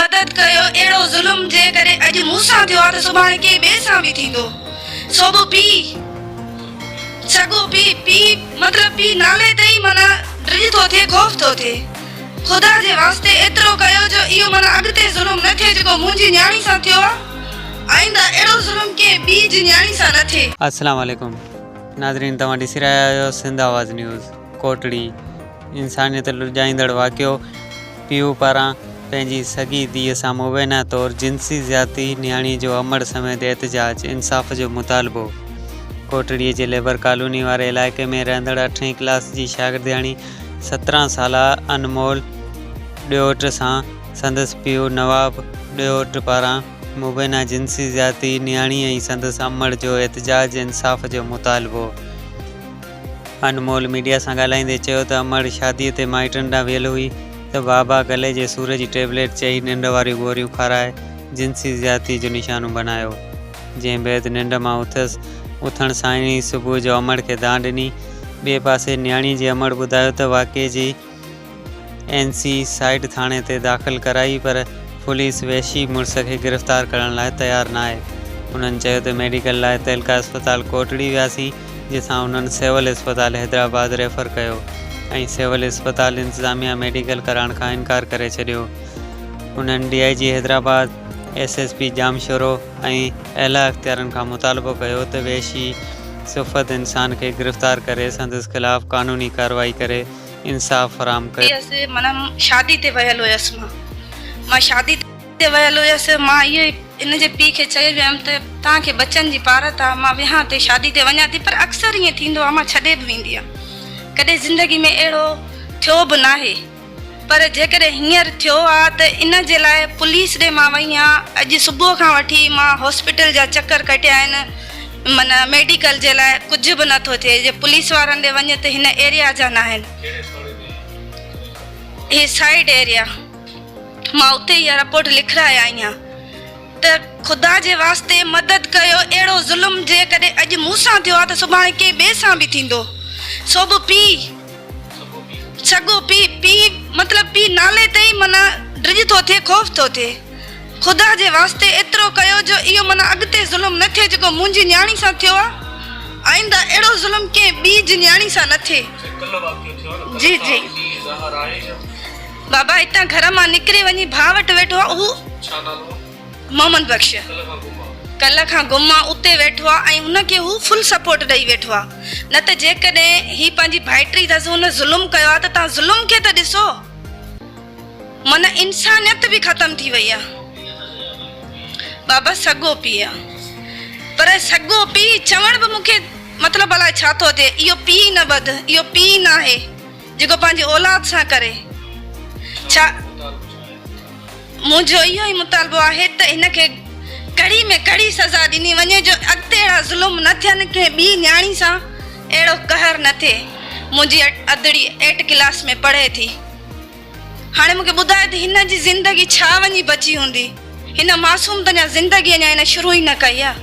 मदद कयो एड़ो जुल्म जे करे अज मूसा थियो आ त सुभाणे के बे सां भी थींदो। सोबो पी सगो पी मतलब पी नाले ते ही मना डरी तो थे खौफ तो थे। खुदा जे वास्ते एतरो कयो जो इयो मना अगते जुल्म न थे जो मुंजी न्याणी सा थियो आ। आइंदा एड़ो जुल्म के बीज न्याणी सा न थे। अस्सलाम वालेकुम नाज़रीन, तव्हां ॾिसी रहिया आहियो सिंध आवाज़ न्यूज़। कोटड़ी इंसानियत लुॼाईंदड़ वाक़ियो पीउ पारां पंहिंजी सॻी धीअ सां मुबैना तौरु जिन्सी ज़्यादती न्याणी जो अमड़ समेत एहतजाज इंसाफ़ जो मुतालबो। कोटड़ीअ जे लेबर कॉलोनी वारे इलाइक़े में रहंदड़ 8वीं क्लास जी शागिर्दियाणी 17 साला अनमोल ॾोहिट सां संदसि पीउ नवाब ॾोहिट पारां मुबैना जिन्सी ज़्यादती न्याणी ऐं संदसि अमड़ जो एहतजाज इंसाफ़ जो मुतालबो। अनमोल मीडिया सां ॻाल्हाईंदे चयो त अमड़ शादीअ ते माइटनि ॾांहुं वियल हुई त बाबा गले जे सूर जी टेबलेट चई निंड वारियूं गोरियूं खाराए जिन्सी ज़्यादती जो निशानो बनायो। जंहिं बैदि निंड मां उथण सां ई सुबुह जो अमड़ खे दांड ॾिनी। ॿिए पासे न्याणी जे अमड़ ॿुधायो त वाक़िए जी NC साइड थाणे ते दाख़िल कराई पर पुलिस वहशी मुड़ुस खे गिरफ़्तार करण लाइ तयारु न आहे। उन्हनि चयो त मेडिकल लाइ तहलका अस्पताल कोटड़ी वियासीं, जंहिंसां उन्हनि सिविल अस्पताल हैदराबाद रेफर कयो ऐं सिविल अस्पताल इंतिज़ामिया मेडिकल कराइण खां इनकार करे छॾियो। उन्हनि DIG हैदराबाद SSP जामशोरो ऐं अहला अख़्तियारनि खां मुतालबो कयो त वहशी सुफ़त इंसान खे गिरफ़्तार करे संदसि ख़िलाफ़ कानूनी कार्रवाई करे इंसाफ़ फराम करे। माना शादी ते वयल हुयसि, मां शादी ते वयल हुयसि। मां इहो इन जे पीउ खे चई वियमि त तव्हांखे बचनि जी पारत आहे, मां विहां ते शादी ते वञा थी, पर अक्सर ईअं थींदो आहे मां छॾे बि वेंदी आहियां। कॾहिं ज़िंदगी में अहिड़ो थियो बि न आहे, पर जेकॾहिं हींअर थियो आहे त इन जे लाइ पुलिस ॾे मां वई आहियां। अॼु सुबुह खां वठी मां हॉस्पिटल जा चकर कटिया आहिनि, माना मेडिकल जे लाइ कुझु बि नथो थिए। जे पुलिस वारनि ॾे वञे त हिन एरिया जा न आहिनि, ही साइड एरिया। मां उते इहा रिपोर्ट लिखाए आई आहियां त ख़ुदा जे वास्ते मदद कयो अहिड़ो ज़ुल्म जे कॾहिं अॼु मूंसां थियो आहे त सुभाणे के ॿिए सां बि थींदो। सोबो पी सगो पी मतलब पी नाले ते ही मना डरी तो थे खौफ तो थे। खुदा जे वास्ते एतरो कयो जो इयो मना अगते जुल्म न थे जो मुंजी न्याणी सा थियो आ। आइंदा एड़ो जुल्म के बीज न्याणी सा न थे। जी जी बाबा इतना घर मां निकरी वनी भावट वेठो आ, मोहम्मद बख्श कल खां गुमा उते वेठो आ ऐं उनके हू फुल सपोर्ट ॾेई वेठो आ। न त जेकॾहिं ही पंहिंजी भाइटरी अथसि हुन ज़ुल्म कयो आहे त तव्हां ज़ुल्म खे त ॾिसो, माना इंसानियत बि ख़तम थी वई आहे। बाबा सॻो पी आहे, पर सॻो पी चवण बि मूंखे मतिलबु अलाए छा थो थिए। इहो पी न ॿध, इहो पी न आहे जेको पंहिंजी औलाद सां करे। छा मुंहिंजो इहो ई मुतालबो आहे त हिनखे कड़ी में कड़ी सज़ा ॾिनी वञे जो अॻिते अहिड़ा ज़ुल्म न थियनि के ॿी न्याणी सां अहिड़ो कहर न थिए। मुंहिंजी अदड़ी 8 क्लास में पढ़े थी, हाणे मूंखे ॿुधाए त हिन जी ज़िंदगी छा वञी बची हूंदी। हिन मासूम त अञा ज़िंदगी अञा हिन शुरू ई न कई आहे।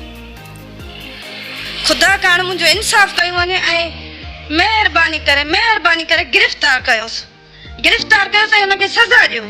ख़ुदा काण मुंहिंजो इंसाफ़ कयो वञे ऐं महिरबानी करे गिरफ़्तार कयोसि, गिरफ़्तार कयोसि ऐं हुनखे सज़ा ॾियो।